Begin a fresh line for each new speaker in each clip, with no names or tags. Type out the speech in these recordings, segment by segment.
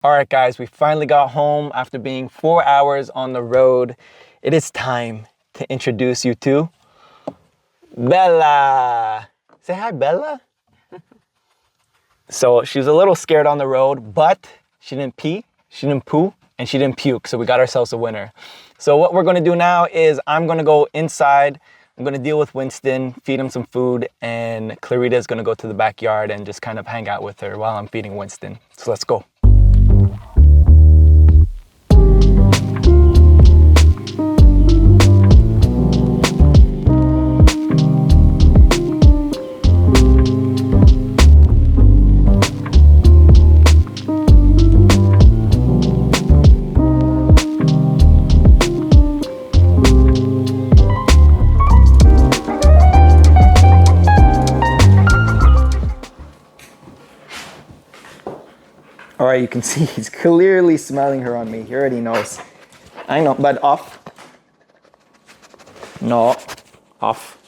All right, guys, we finally got home after being 4 hours on the road. It is time to introduce you to Bella. Say hi, Bella. So she was a little scared on the road, but she didn't pee, she didn't poo, and she didn't puke. So we got ourselves a winner. So what we're gonna do now is I'm gonna go inside. I'm gonna deal with Winston, feed him some food, and Clarita is gonna go to the backyard and just kind of hang out with her while I'm feeding Winston. So let's go. All right, you can see he's clearly smelling her on me. He already knows. I know, but off. No, off.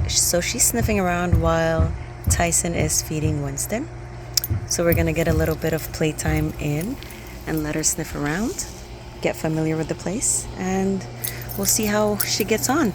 So she's sniffing around while Tyson is feeding Winston. So we're gonna get a little bit of playtime in and let her sniff around, get familiar with the place, and we'll see how she gets on.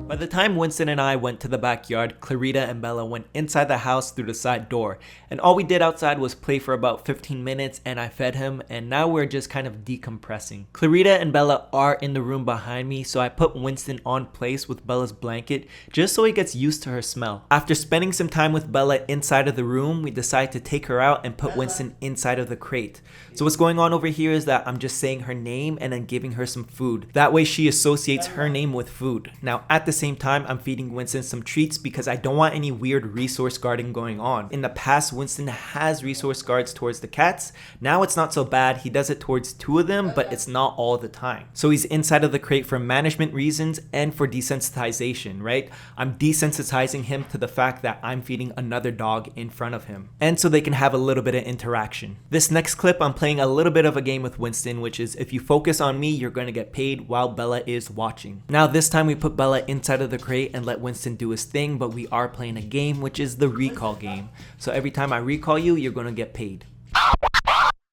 By the time Winston and I went to the backyard, Clarita and Bella went inside the house through the side door, and all we did outside was play for about 15 minutes and I fed him, and now we're just kind of decompressing. Clarita and Bella are in the room behind me, so I put Winston on place with Bella's blanket just so he gets used to her smell. After spending some time with Bella inside of the room, we decided to take her out and put Winston inside of the crate. So what's going on over here is that I'm just saying her name and then giving her some food. That way she associates her name with food. Now at the same time, I'm feeding Winston some treats because I don't want any weird resource guarding going on. In the past, Winston has resource guards towards the cats. Now it's not so bad. He does it towards 2 of them, but it's not all the time. So he's inside of the crate for management reasons and for desensitization, right? I'm desensitizing him to the fact that I'm feeding another dog in front of him. And so they can have a little bit of interaction. This next clip, I'm playing a little bit of a game with Winston, which is if you focus on me, you're going to get paid while Bella is watching. Now this time we put Bella inside of the crate and let Winston do his thing, but we are playing a game, which is the recall game. So every time I recall you, you're going to get paid.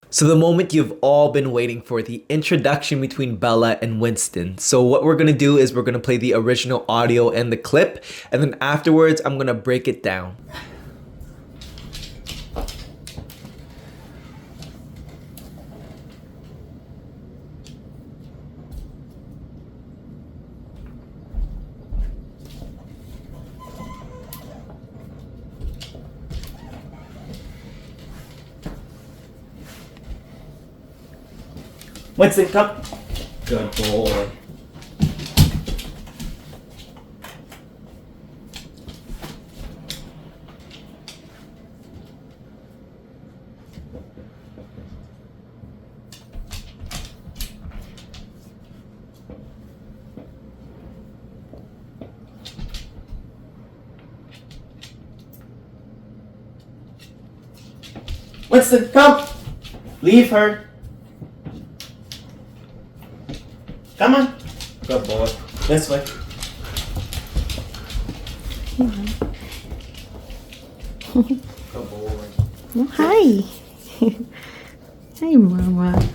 So the moment you've all been waiting for, the introduction between Bella and Winston. So what we're going to do is we're going to play the original audio and the clip, and then afterwards I'm going to break it down. Winston, come. Good boy. Winston, come. Leave her. Come on. Good boy. This way. Good boy.
Oh, hi. Hi, Mama.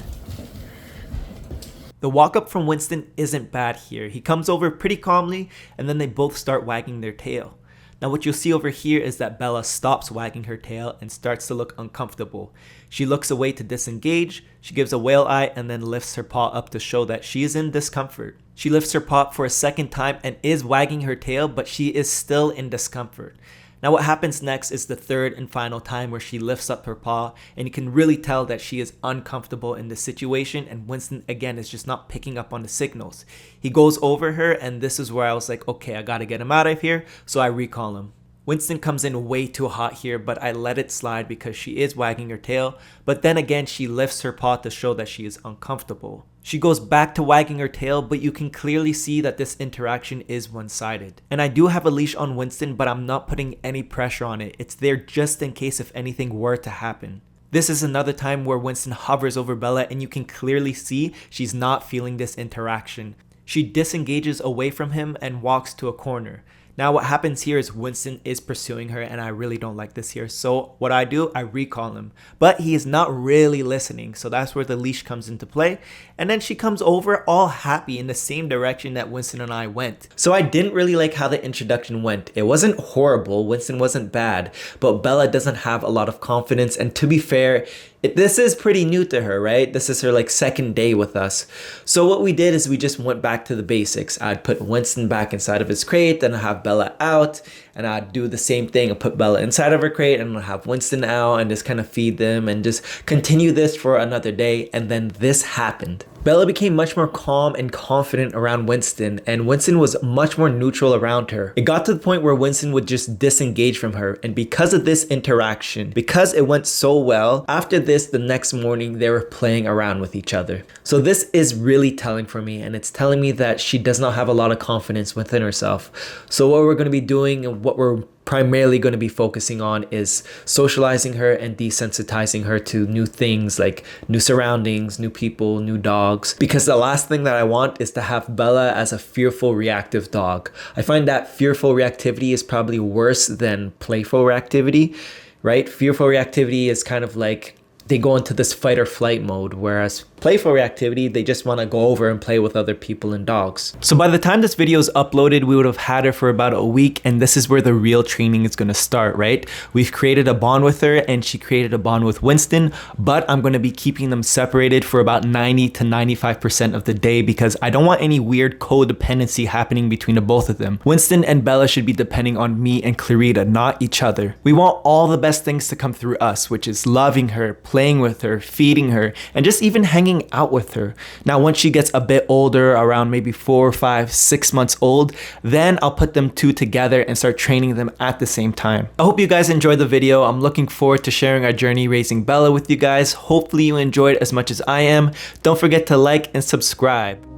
The walk up from Winston isn't bad here. He comes over pretty calmly and then they both start wagging their tail. Now what you'll see over here is that Bella stops wagging her tail and starts to look uncomfortable. She looks away to disengage, she gives a whale eye and then lifts her paw up to show that she is in discomfort. She lifts her paw for a second time and is wagging her tail, but she is still in discomfort. Now what happens next is the third and final time where she lifts up her paw and you can really tell that she is uncomfortable in this situation, and Winston again is just not picking up on the signals. He goes over her and this is where I was like, okay, I gotta get him out of here, so I recall him. Winston comes in way too hot here, but I let it slide because she is wagging her tail, but then again she lifts her paw to show that she is uncomfortable. She goes back to wagging her tail, but you can clearly see that this interaction is one-sided. And I do have a leash on Winston, but I'm not putting any pressure on it. It's there just in case if anything were to happen. This is another time where Winston hovers over Bella and you can clearly see she's not feeling this interaction. She disengages away from him and walks to a corner. Now what happens here is Winston is pursuing her and I really don't like this here. So what I do, I recall him. But he is not really listening. So that's where the leash comes into play. And then she comes over all happy in the same direction that Winston and I went. So I didn't really like how the introduction went. It wasn't horrible. Winston wasn't bad. But Bella doesn't have a lot of confidence. And to be fair, this is pretty new to her, right? This is her like second day with us. So what we did is we just went back to the basics. I'd put Winston back inside of his crate, then I'd have Bella out, and I'd do the same thing. I'd put Bella inside of her crate and I'd have Winston out and just kind of feed them and just continue this for another day. And then this happened. Bella became much more calm and confident around Winston, and Winston was much more neutral around her. It got to the point where Winston would just disengage from her, and because of this interaction, because it went so well, after this, the next morning, they were playing around with each other. So this is really telling for me, and it's telling me that she does not have a lot of confidence within herself. So what we're going to be doing and what we're primarily going to be focusing on is socializing her and desensitizing her to new things like new surroundings, new people, new dogs. Because the last thing that I want is to have Bella as a fearful, reactive dog. I find that fearful reactivity is probably worse than playful reactivity, right? Fearful reactivity is kind of like they go into this fight or flight mode, whereas playful reactivity, they just want to go over and play with other people and dogs. So by the time this video is uploaded, we would have had her for about a week, and this is where the real training is going to start, right? We've created a bond with her and she created a bond with Winston, but I'm going to be keeping them separated for about 90 to 95% of the day because I don't want any weird codependency happening between the both of them. Winston and Bella should be depending on me and Clarita, not each other. We want all the best things to come through us, which is loving her, playing with her, feeding her, and just even hanging out with her. Now, once she gets a bit older, around maybe 4, 5, 6 months old, then I'll put them two together and start training them at the same time. I hope you guys enjoyed the video. I'm looking forward to sharing our journey raising Bella with you guys. Hopefully you enjoyed as much as I am. Don't forget to like and subscribe.